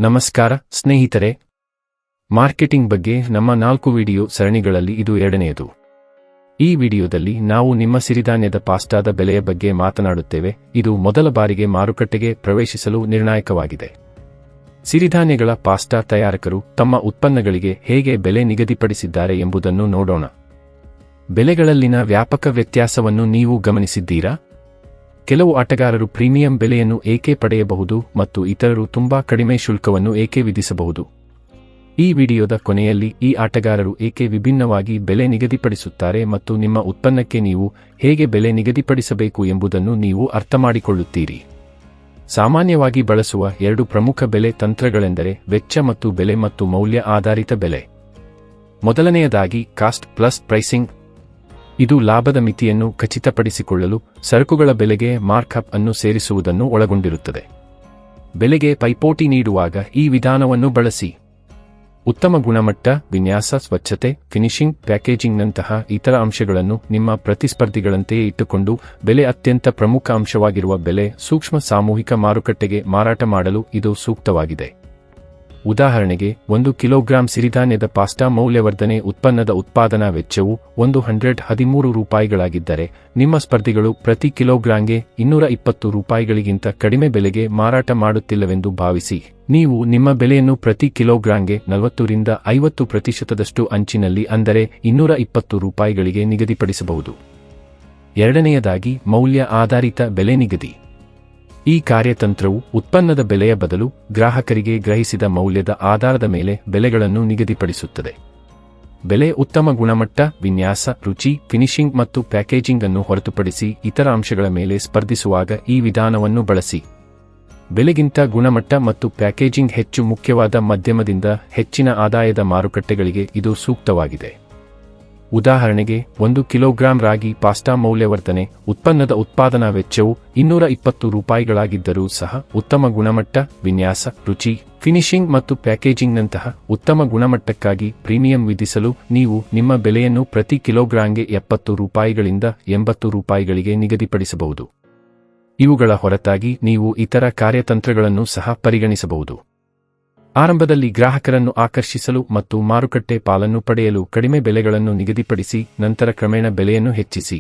ನಮಸ್ಕಾರ ಸ್ನೇಹಿತರೆ, ಮಾರ್ಕೆಟಿಂಗ್ ಬಗ್ಗೆ ನಮ್ಮ 4 ವಿಡಿಯೋ ಸರಣಿಗಳಲ್ಲಿ ಇದು ಎರಡನೆಯದು. ಈ ವಿಡಿಯೋದಲ್ಲಿ ನಾವು ನಿಮ್ಮ ಸಿರಿಧಾನ್ಯದ ಪಾಸ್ಟಾದ ಬೆಲೆಯ ಬಗ್ಗೆ ಮಾತನಾಡುತ್ತೇವೆ. ಇದು ಮೊದಲ ಬಾರಿಗೆ ಮಾರುಕಟ್ಟೆಗೆ ಪ್ರವೇಶಿಸಲು ನಿರ್ಣಾಯಕವಾಗಿದೆ. ಸಿರಿಧಾನ್ಯಗಳ ಪಾಸ್ಟಾ ತಯಾರಕರು ತಮ್ಮ ಉತ್ಪನ್ನಗಳಿಗೆ ಹೇಗೆ ಬೆಲೆ ನಿಗದಿಪಡಿಸಿದ್ದಾರೆ ಎಂಬುದನ್ನು ನೋಡೋಣ. ಬೆಲೆಗಳಲ್ಲಿನ ವ್ಯಾಪಕ ವ್ಯತ್ಯಾಸವನ್ನು ನೀವು ಗಮನಿಸಿದ್ದೀರಾ? ಕೆಲವು ಆಟಗಾರರು ಪ್ರೀಮಿಯಂ ಬೆಲೆಯನ್ನು ಏಕೆ ಪಡೆಯಬಹುದು ಮತ್ತು ಇತರರು ತುಂಬಾ ಕಡಿಮೆ ಶುಲ್ಕವನ್ನು ಏಕೆ ವಿಧಿಸಬಹುದು? ಈ ವಿಡಿಯೋದ ಕೊನೆಯಲ್ಲಿ ಈ ಆಟಗಾರರು ಏಕೆ ವಿಭಿನ್ನವಾಗಿ ಬೆಲೆ ನಿಗದಿಪಡಿಸುತ್ತಾರೆ ಮತ್ತು ನಿಮ್ಮ ಉತ್ಪನ್ನಕ್ಕೆ ನೀವು ಹೇಗೆ ಬೆಲೆ ನಿಗದಿಪಡಿಸಬೇಕು ಎಂಬುದನ್ನು ನೀವು ಅರ್ಥಮಾಡಿಕೊಳ್ಳುತ್ತೀರಿ. ಸಾಮಾನ್ಯವಾಗಿ ಬಳಸುವ 2 ಪ್ರಮುಖ ಬೆಲೆ ತಂತ್ರಗಳೆಂದರೆ ವೆಚ್ಚ ಮತ್ತು ಬೆಲೆ ಮತ್ತು ಮೌಲ್ಯ ಆಧಾರಿತ ಬೆಲೆ. ಮೊದಲನೆಯದಾಗಿ ಕಾಸ್ಟ್ ಪ್ಲಸ್ ಪ್ರೈಸಿಂಗ್. ಇದು ಲಾಭದ ಮಿತಿಯನ್ನು ಖಚಿತಪಡಿಸಿಕೊಳ್ಳಲು ಸರಕುಗಳ ಬೆಲೆಗೆ ಮಾರ್ಕ್ಅಪ್ ಅನ್ನು ಸೇರಿಸುವುದನ್ನು ಒಳಗೊಂಡಿರುತ್ತದೆ. ಬೆಲೆಗೆ ಪೈಪೋಟಿ ನೀಡುವಾಗ ಈ ವಿಧಾನವನ್ನು ಬಳಸಿ. ಉತ್ತಮ ಗುಣಮಟ್ಟ, ವಿನ್ಯಾಸ, ಸ್ವಚ್ಛತೆ, ಫಿನಿಶಿಂಗ್, ಪ್ಯಾಕೇಜಿಂಗ್ನಂತಹ ಇತರ ಅಂಶಗಳನ್ನು ನಿಮ್ಮ ಪ್ರತಿಸ್ಪರ್ಧಿಗಳಂತೆಯೇ ಇಟ್ಟುಕೊಂಡು ಬೆಲೆ ಅತ್ಯಂತ ಪ್ರಮುಖ ಅಂಶವಾಗಿರುವ ಬೆಲೆ ಸೂಕ್ಷ್ಮ ಸಾಮೂಹಿಕ ಮಾರುಕಟ್ಟೆಗೆ ಮಾರಾಟ ಮಾಡಲು ಇದು ಸೂಕ್ತವಾಗಿದೆ. ಉದಾಹರಣೆಗೆ, 1 ಕಿಲೋಗ್ರಾಂ ಸಿರಿಧಾನ್ಯದ ಪಾಸ್ಟಾ ಮೌಲ್ಯವರ್ಧನೆ ಉತ್ಪನ್ನದ ಉತ್ಪಾದನಾ ವೆಚ್ಚವು $113 ನಿಮ್ಮ ಸ್ಪರ್ಧಿಗಳು ಪ್ರತಿ ಕಿಲೋಗ್ರಾಂಗೆ $220 ಕಡಿಮೆ ಬೆಲೆಗೆ ಮಾರಾಟ ಮಾಡುತ್ತಿಲ್ಲವೆಂದು ಭಾವಿಸಿ. ನೀವು ನಿಮ್ಮ ಬೆಲೆಯನ್ನು ಪ್ರತಿ ಕಿಲೋಗ್ರಾಂಗೆ 40 ರಿಂದ 50% ಅಂಚಿನಲ್ಲಿ, ಅಂದರೆ $220 ನಿಗದಿಪಡಿಸಬಹುದು. ಎರಡನೆಯದಾಗಿ ಮೌಲ್ಯ ಆಧಾರಿತ ಬೆಲೆ ನಿಗದಿ. ಈ ಕಾರ್ಯತಂತ್ರವು ಉತ್ಪನ್ನದ ಬೆಲೆಯ ಬದಲು ಗ್ರಾಹಕರಿಗೆ ಗ್ರಹಿಸಿದ ಮೌಲ್ಯದ ಆಧಾರದ ಮೇಲೆ ಬೆಲೆಗಳನ್ನು ನಿಗದಿಪಡಿಸುತ್ತದೆ. ಬೆಲೆ ಉತ್ತಮ ಗುಣಮಟ್ಟ, ವಿನ್ಯಾಸ, ರುಚಿ, ಫಿನಿಶಿಂಗ್ ಮತ್ತು ಪ್ಯಾಕೇಜಿಂಗ್ ಅನ್ನು ಹೊರತುಪಡಿಸಿ ಇತರ ಅಂಶಗಳ ಮೇಲೆ ಸ್ಪರ್ಧಿಸುವಾಗ ಈ ವಿಧಾನವನ್ನು ಬಳಸಿ. ಬೆಲೆಗಿಂತ ಗುಣಮಟ್ಟ ಮತ್ತು ಪ್ಯಾಕೇಜಿಂಗ್ ಹೆಚ್ಚು ಮುಖ್ಯವಾದ ಮಧ್ಯಮದಿಂದ ಹೆಚ್ಚಿನ ಆದಾಯದ ಮಾರುಕಟ್ಟೆಗಳಿಗೆ ಇದು ಸೂಕ್ತವಾಗಿದೆ. ಉದಾಹರಣೆಗೆ, 1 ಕಿಲೋಗ್ರಾಂ ರಾಗಿ ಪಾಸ್ಟಾ ಮೌಲ್ಯವರ್ಧನೆ ಉತ್ಪನ್ನದ ಉತ್ಪಾದನಾ ವೆಚ್ಚವು $220 ಸಹ ಉತ್ತಮ ಗುಣಮಟ್ಟ, ವಿನ್ಯಾಸ, ರುಚಿ, ಫಿನಿಶಿಂಗ್ ಮತ್ತು ಪ್ಯಾಕೇಜಿಂಗ್ನಂತಹ ಉತ್ತಮ ಗುಣಮಟ್ಟಕ್ಕಾಗಿ ಪ್ರೀಮಿಯಂ ವಿಧಿಸಲು ನೀವು ನಿಮ್ಮ ಬೆಲೆಯನ್ನು ಪ್ರತಿ ಕಿಲೋಗ್ರಾಂಗೆ $70 $80 ನಿಗದಿಪಡಿಸಬಹುದು. ಇವುಗಳ ಹೊರತಾಗಿ ನೀವು ಇತರ ಕಾರ್ಯತಂತ್ರಗಳನ್ನು ಸಹ ಪರಿಗಣಿಸಬಹುದು. ಆರಂಭದಲ್ಲಿ ಗ್ರಾಹಕರನ್ನು ಆಕರ್ಷಿಸಲು ಮತ್ತು ಮಾರುಕಟ್ಟೆ ಪಾಲನ್ನು ಪಡೆಯಲು ಕಡಿಮೆ ಬೆಲೆಗಳನ್ನು ನಿಗದಿಪಡಿಸಿ, ನಂತರ ಕ್ರಮೇಣ ಬೆಲೆಯನ್ನು ಹೆಚ್ಚಿಸಿ.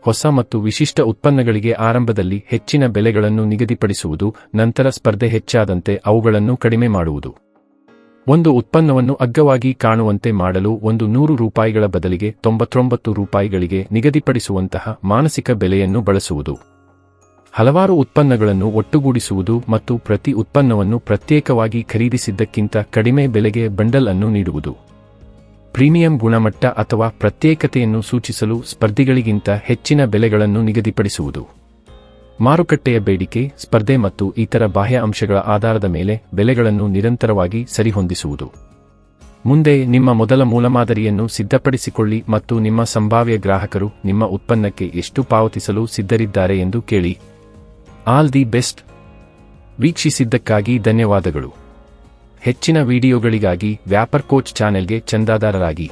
ಹೊಸ ಮತ್ತು ವಿಶಿಷ್ಟ ಉತ್ಪನ್ನಗಳಿಗೆ ಆರಂಭದಲ್ಲಿ ಹೆಚ್ಚಿನ ಬೆಲೆಗಳನ್ನು ನಿಗದಿಪಡಿಸುವುದು, ನಂತರ ಸ್ಪರ್ಧೆ ಹೆಚ್ಚಾದಂತೆ ಅವುಗಳನ್ನು ಕಡಿಮೆ ಮಾಡುವುದು. ಒಂದು ಉತ್ಪನ್ನವನ್ನು ಅಗ್ಗವಾಗಿ ಕಾಣುವಂತೆ ಮಾಡಲು $100 ಬದಲಿಗೆ $99 ನಿಗದಿಪಡಿಸುವಂತಹ ಮಾನಸಿಕ ಬೆಲೆಯನ್ನು ಬಳಸುವುದು. ಹಲವಾರು ಉತ್ಪನ್ನಗಳನ್ನು ಒಟ್ಟುಗೂಡಿಸುವುದು ಮತ್ತು ಪ್ರತಿ ಉತ್ಪನ್ನವನ್ನು ಪ್ರತ್ಯೇಕವಾಗಿ ಖರೀದಿಸಿದ್ದಕ್ಕಿಂತ ಕಡಿಮೆ ಬೆಲೆಗೆ ಬಂಡಲ್ ಅನ್ನು ನೀಡುವುದು. ಪ್ರೀಮಿಯಂ ಗುಣಮಟ್ಟ ಅಥವಾ ಪ್ರತ್ಯೇಕತೆಯನ್ನು ಸೂಚಿಸಲು ಸ್ಪರ್ಧಿಗಳಿಗಿಂತ ಹೆಚ್ಚಿನ ಬೆಲೆಗಳನ್ನು ನಿಗದಿಪಡಿಸುವುದು. ಮಾರುಕಟ್ಟೆಯ ಬೇಡಿಕೆ, ಸ್ಪರ್ಧೆ ಮತ್ತು ಇತರ ಬಾಹ್ಯ ಅಂಶಗಳ ಆಧಾರದ ಮೇಲೆ ಬೆಲೆಗಳನ್ನು ನಿರಂತರವಾಗಿ ಸರಿಹೊಂದಿಸುವುದು. ಮುಂದೆ ನಿಮ್ಮ ಮೊದಲ ಮೂಲಮಾದರಿಯನ್ನು ಸಿದ್ಧಪಡಿಸಿಕೊಳ್ಳಿ ಮತ್ತು ನಿಮ್ಮ ಸಂಭಾವ್ಯ ಗ್ರಾಹಕರು ನಿಮ್ಮ ಉತ್ಪನ್ನಕ್ಕೆ ಎಷ್ಟು ಪಾವತಿಸಲು ಸಿದ್ಧರಿದ್ದಾರೆ ಎಂದು ಕೇಳಿ. All the best. ವೀಕ್ಷಿಸಿದ್ದಕ್ಕಾಗಿ ಧನ್ಯವಾದಗಳು. ಹೆಚ್ಚಿನ ವಿಡಿಯೋಗಳಿಗಾಗಿ ವ್ಯಾಪಾರ್ ಕೋಚ್ ಚಾನೆಲ್ಗೆ ಚಂದಾದಾರರಾಗಿ.